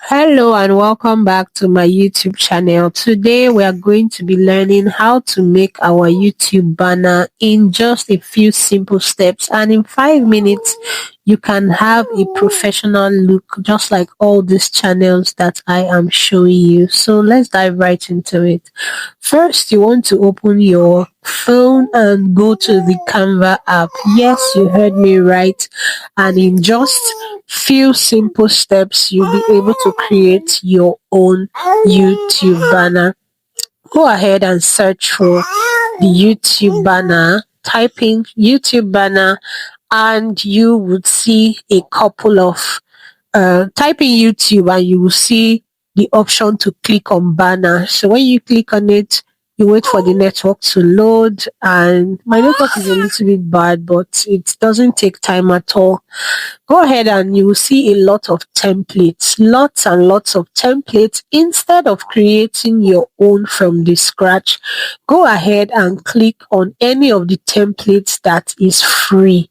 Hello and welcome back to my YouTube channel. Today we are going to be learning how to make our YouTube banner in just a few simple steps, and in 5 minutes you can have a professional look just like all these channels that I am showing you. So let's dive right into it. First, you want to open your phone and go to the Canva app. Yes, you heard me right. And in just few simple steps, you'll be able to create your own YouTube banner. Go ahead and search for the YouTube banner. Type in YouTube banner and you would see a couple of type in YouTube and you will see the option to click on banner. So when you click on it, you wait for the network to load, and my network is a little bit bad, but it doesn't take time at all. Go ahead and you will see a lot of templates, lots and lots of templates. Instead of creating your own from the scratch, go ahead and click on any of the templates that is free.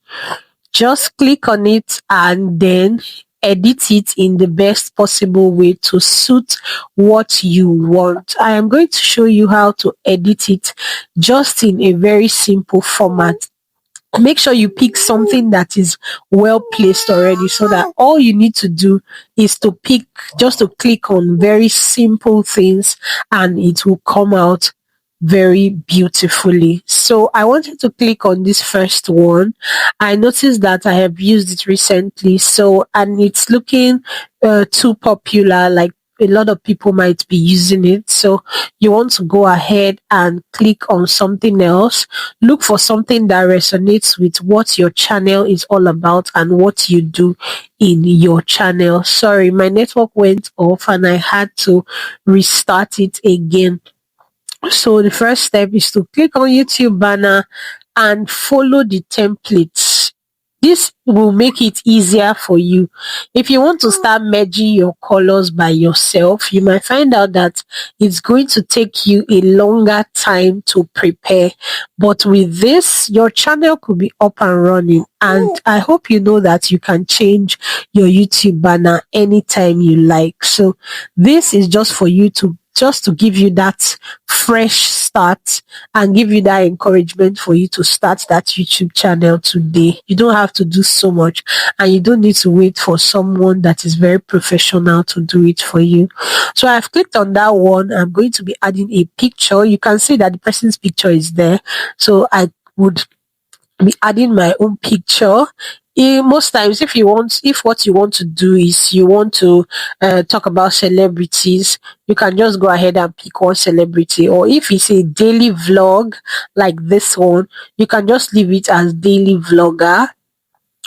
Just click on it and then edit it in the best possible way to suit what you want. I am going to show you how to edit it just in a very simple format. Make sure you pick something that is well placed already, so that all you need to do is to pick, just to click on very simple things, and it will come out very beautifully. So I wanted to click on this first one. I noticed that I have used it recently, so and it's looking too popular, like a lot of people might be using it. So you want to go ahead and click on something else. Look for something that resonates with what your channel is all about and what you do in your channel. Sorry, my network went off and I had to restart it again. So the first step is to click on YouTube banner and follow the templates. This will make it easier for you. If you want to start merging your colors by yourself, you might find out that it's going to take you a longer time to prepare. But with this, your channel could be up and running. And I hope you know that you can change your YouTube banner anytime you like. So this is just for you to give you that fresh start and give you that encouragement for you to start that YouTube channel today. You don't have to do so much, and you don't need to wait for someone that is very professional to do it for you. So I've clicked on that one. I'm going to be adding a picture. You can see that the person's picture is there. So I would be adding my own picture. Most times, if what you want to do is you want to talk about celebrities, you can just go ahead and pick one celebrity. Or if it's a daily vlog like this one, you can just leave it as daily vlogger,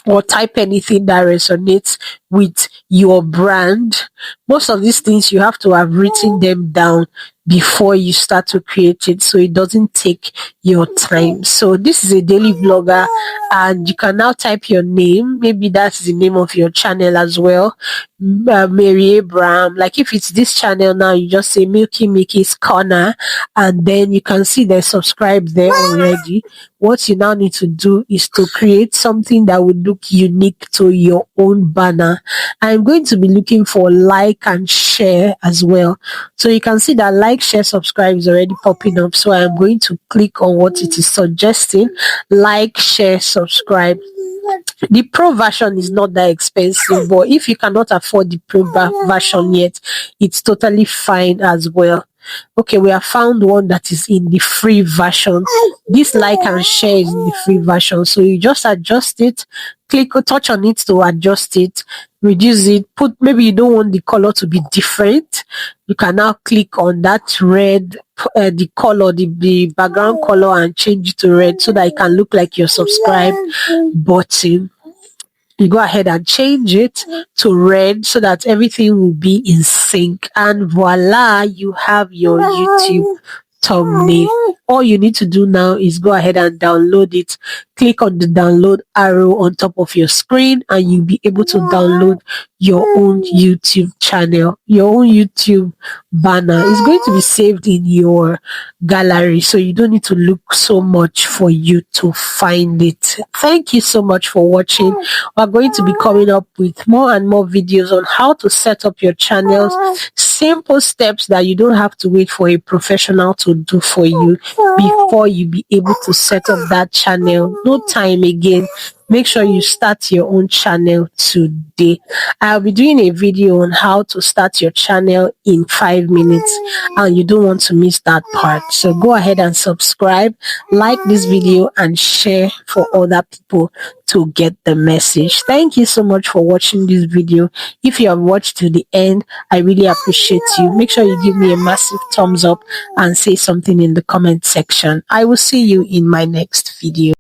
or type anything that resonates with your brand. Most of these things you have to have written them down before you start to create it, so it doesn't take your time. So this is a daily vlogger, and you can now type your name. Maybe that's the name of your channel as well. Mary Abraham. Like if it's this channel now, you just say Milky Mickey's Corner, and then you can see they're subscribed there already. What you now need to do is to create something that would look unique to your own banner. I'm going to be looking for like and share as well. So you can see that like, share, subscribe is already popping up. So I'm going to click on what it is suggesting. Like, share, subscribe. The pro version is not that expensive, but if you cannot afford the pro version yet, it's totally fine as well. Okay, we have found one that is in the free version. This like and share is in the free version. So you just adjust it, touch on it to adjust it, reduce it, maybe you don't want the color to be different. You can now click on that red, the color, the background color, and change it to red so that it can look like your subscribe button. You go ahead and change it to red so that everything will be in sync, and voila, you have your YouTube thumbnail. All you need to do now is go ahead and download it. Click on the download arrow on top of your screen and you'll be able to download your own YouTube channel. Your own YouTube banner is going to be saved in your gallery, so you don't need to look so much for you to find it. Thank you so much for watching. We're going to be coming up with more and more videos on how to set up your channels. Simple steps that you don't have to wait for a professional to do for you before you be able to set up that channel. No time again. Make sure you start your own channel today. I'll be doing a video on how to start your channel in 5 minutes and you don't want to miss that part. So go ahead and subscribe, like this video and share for other people to get the message. Thank you so much for watching this video. If you have watched to the end, I really appreciate you. Make sure you give me a massive thumbs up and say something in the comment section. I will see you in my next video.